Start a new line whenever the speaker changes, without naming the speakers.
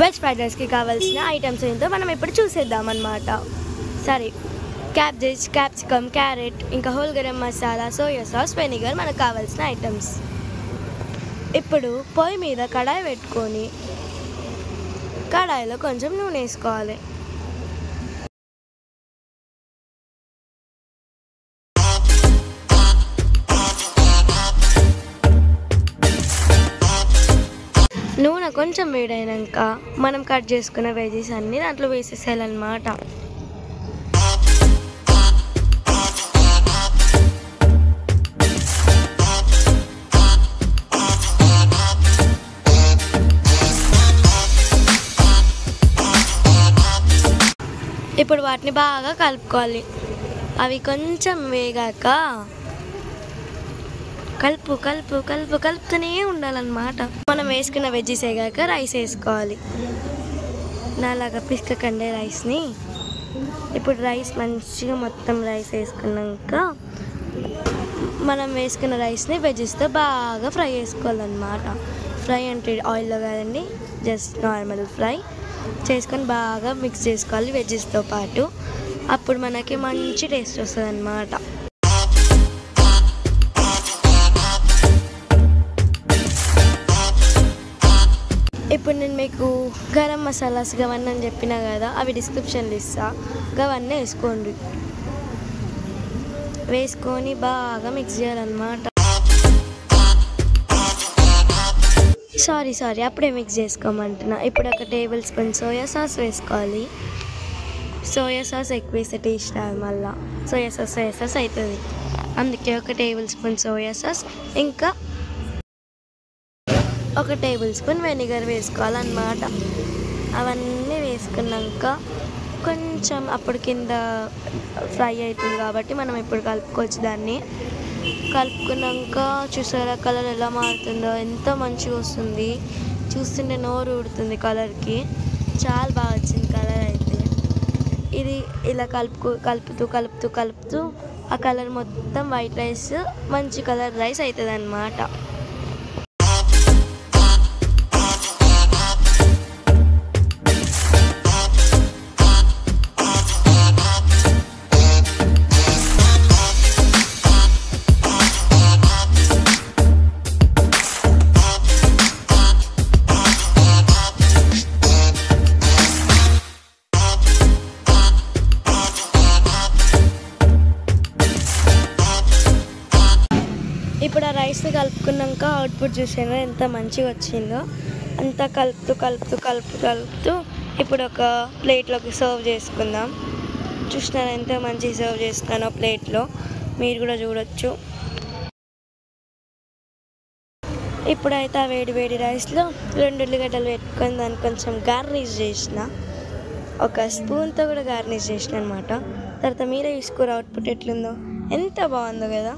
Veg fried రైస్కి కావాల్సిన items ఏంటో మనం ఇప్పుడు చూసేద్దాం అన్నమాట. సరే, క్యాబేజ్, క్యాప్సికమ్, క్యారెట్, ఇంకా whole garam masala, soya sauce, vinegar మనకు కావాల్సిన ఐటమ్స్. ఇప్పుడు పొయ్యి మీద కడాయి పెట్టుకొని కడాయిలో కొంచెం నూనె వేసుకోవాలి. నూనె కొంచెం వేడైనాక మనం కట్ చేసుకున్న వెజీస్ అన్నీ దాంట్లో వేసేసేయాలన్నమాట. ఇప్పుడు వాటిని బాగా కలుపుకోవాలి. అవి కొంచెం వేగాక కలుపుతూనే ఉండాలన్నమాట. మనం వేసుకున్న వెజ్జీస్ వేగాక రైస్ వేసుకోవాలి. నాలాగా పిసకకండే రైస్ని. ఇప్పుడు రైస్ మంచిగా మొత్తం రైస్ వేసుకున్నాక మనం వేసుకున్న రైస్ని వెజ్జీస్తో బాగా ఫ్రై చేసుకోవాలన్నమాట. ఫ్రై అంటే ఆయిల్లో కాదండి, జస్ట్ నార్మల్ ఫ్రై చేసుకొని బాగా మిక్స్ చేసుకోవాలి వెజ్జీస్తో పాటు. అప్పుడు మనకి మంచి టేస్ట్ వస్తుంది అన్నమాట. ఇప్పుడు నేను మీకు గరం మసాలాస్ అవన్నీ అని చెప్పినా కదా, అవి డిస్క్రిప్షన్లో ఇస్తా. అవన్నీ వేసుకొని బాగా మిక్స్ చేయాలన్నమాట. సారీ అప్పుడే మిక్స్ చేసుకోమంటున్నా. ఇప్పుడు 1 టేబుల్ స్పూన్ సోయా సాస్ వేసుకోవాలి. సోయా సాస్ ఎక్కువ వేస్తే టేస్ట్ రాదు, మళ్ళీ సోయా సాస్ అవుతుంది. అందుకే 1 టేబుల్ స్పూన్ సోయా సాస్, ఇంకా 1 టేబుల్ స్పూన్ వెనిగర్ వేసుకోవాలన్నమాట. అవన్నీ వేసుకున్నాక కొంచెం అప్పుడు కింద ఫ్రై అవుతుంది కాబట్టి మనం ఇప్పుడు కలుపుకోవచ్చు. దాన్ని కలుపుకున్నాక చూసారా కలర్ ఎలా మారుతుందో, ఎంత మంచిగా వస్తుంది. చూస్తుంటే నోరు ఊడుతుంది కలర్కి. చాలా బాగా వచ్చింది కలర్ అయితే. ఇది ఇలా కలుపుతూ ఆ కలర్ మొత్తం వైట్ రైస్, మంచి కలర్ రైస్ అవుతుంది అన్నమాట. ఇప్పుడు ఆ రైస్ని కలుపుకున్నాక అవుట్పుట్ చూసాను ఎంత మంచిగా వచ్చిందో. అంతా కలుపుతూ ఇప్పుడు ఒక ప్లేట్లోకి సర్వ్ చేసుకుందాం. చూసినారా ఎంత మంచిగా సర్వ్ చేసుకున్నానో ప్లేట్లో, మీరు కూడా చూడొచ్చు. ఇప్పుడైతే ఆ వేడి రైస్లో 2 ఉల్లిగడ్డలు పెట్టుకొని దాన్ని కొంచెం గార్నిష్ చేసిన, ఒక స్పూన్తో కూడా గార్నిష్ చేసిన అనమాట. తర్వాత మీరే చూసుకోరు అవుట్పుట్ ఎట్లుందో, ఎంత బాగుందో కదా.